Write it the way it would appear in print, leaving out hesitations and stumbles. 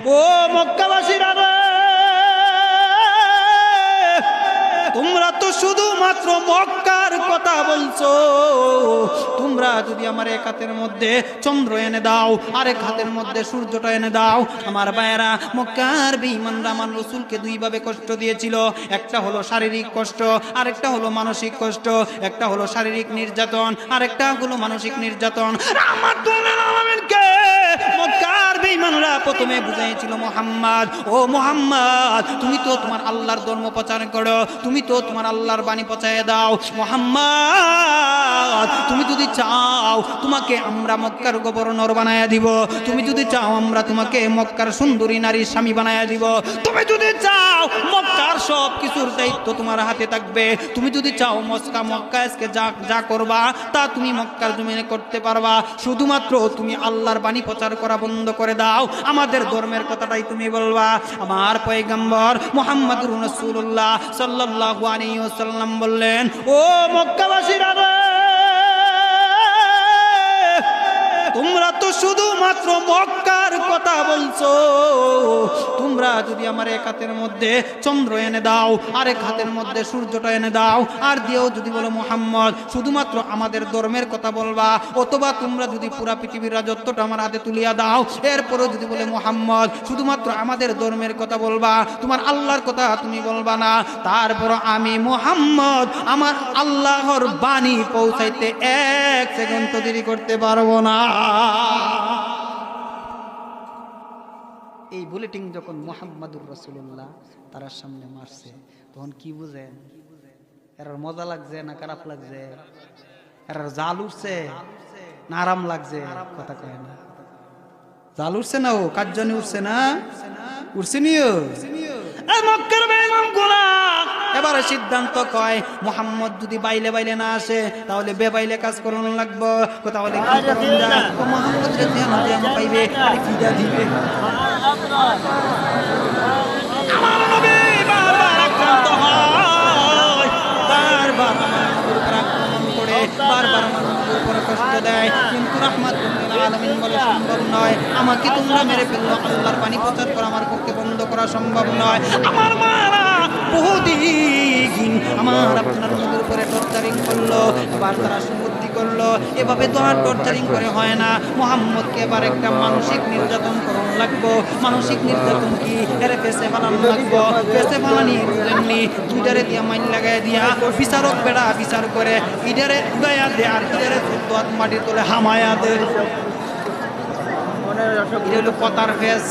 ও মক্কাবাসীরা রে, তোমরা তো শুধুমাত্র মক্কার কথা বলছো। তোমরা যদি আমার এক হাতের মধ্যে চন্দ্র এনে দাও, আরেক হাতের মধ্যে সূর্যটা এনে দাও। আমার ভাইয়েরা, মক্কার বেঈমানরা আমার রাসূলকে দুইভাবে কষ্ট দিয়েছিল। একটা হলো শারীরিক কষ্ট, আরেকটা হলো মানসিক কষ্ট। একটা হলো শারীরিক নির্যাতন, আরেকটা হলো মানসিক নির্যাতন। রাহমাতুল্লিল আলামিনকে মক্কার বেঈমানরা প্রথমে বুঝাইছিল, মুহাম্মদ, ও মুহাম্মদ, তুমি তো তোমার আল্লাহর ধর্ম প্রচার করো, তুমি তো তোমার আল্লাহর বাণী পৌঁছায় দাও। মুহাম্মদ, তুমি যদি চাও তোমাকে আমরা মক্কার গভর্নর বানায়া দিব, তুমি যদি চাও আমরা তোমাকে মক্কার সুন্দরী নারীর স্বামী বানায়া দিব, তুমি যদি চাও মক্কার সব কিছুর দায়িত্ব তোমার হাতে থাকবে, তুমি যদি চাও মক্কা আজকে যা করবা তা তুমি মক্কার জমিনে করতে পারবা, শুধুমাত্র তুমি আল্লাহর বাণী প্রচার করা বন্ধ করে দাও, আমাদের ধর্মের কথাটাই তুমি বলবা। আমার পয়গম্বর মুহাম্মদুর রাসূলুল্লাহ সাল্লাল্লাহু আলাইহি ওয়াসাল্লাম বললেন, ও মক্কাবাসীরা রে, তোমরা তো শুধুমাত্র মক্কার কথা বলছো। তোমরা যদি আমার এক হাতের মধ্যে চন্দ্র এনে দাও, আরেক হাতের মধ্যে সূর্যটা এনে দাও, আর দিয়েও যদি বলো মুহাম্মদ শুধুমাত্র আমাদের ধর্মের কথা বলবা, অথবা তোমরা যদি পুরা পৃথিবীর রাজত্বটা আমার হাতে তুলিয়া দাও, এরপরও যদি বলে মুহাম্মদ শুধুমাত্র আমাদের ধর্মের কথা বলবা, তোমার আল্লাহর কথা তুমি বলবা না, তারপর আমি মুহাম্মদ আমার আল্লাহর বাণী পৌঁছাইতে এক সেকেন্ড তো দেরি করতে পারবো না। এই বুলেটিন যখন মুহাম্মাদুর রাসূলুল্লাহ তার সামনে মারছে, তখন কি বুঝেন? এর মজা লাগছে না খারাপ লাগছে? এর জাল উঠছে না আরাম লাগছে? কথা কয় না। জাল উঠছে না, ও কার জন্য উঠছে না? উঠছে নিও মক্কার বেঈমানগুলা এবারে সিদ্ধান্ত কয়, মুহাম্মদ যদি বাইলে বাইলে না আসে তাহলে বেবাইলে কাজ করানো লাগবে। তাহলে কি করুন যায়? ও মুহাম্মদ রে ধ্যান পাইবে, আরে কি দা দিবে? আমার নবী বারবার আক্রান্ত হয়, বারবার আমার নবীর উপর আক্রমণ করে, বারবার আমার নবীর উপর কষ্ট দেয়, কিন্তু রাহমাতুল্লিল আলামিন বলে সম্ভব নয়, আমাকে তোমরা মেরে ফেললো, আল্লাহর বাণী প্রচার করা আমার পক্ষে বন্ধ করা সম্ভব নয়। আমার মারা বহুদিন আমার আপনার নবীর উপরে টর্চারিং করলো, এবার তারা সুবুদ্ধি করলো এভাবে তো আর টর্চারিং করে হয় না, মুহাম্মদকে এবার একটা মানসিক নির্যাতন করানো লাগবো। মানসিক নির্যাতন কি? এর পেছে ফালানো লাগবো। পেছে ফালানি বুঝেননি, দুইটারে দিয়া মাইন লাগাই দিয়া বিচারক বেড়া বিচার করে ইডারে উড়াইয়া দে, আর ইডারে মাটির তোলে হামায়া দে। এটা হলো কথার ফেস।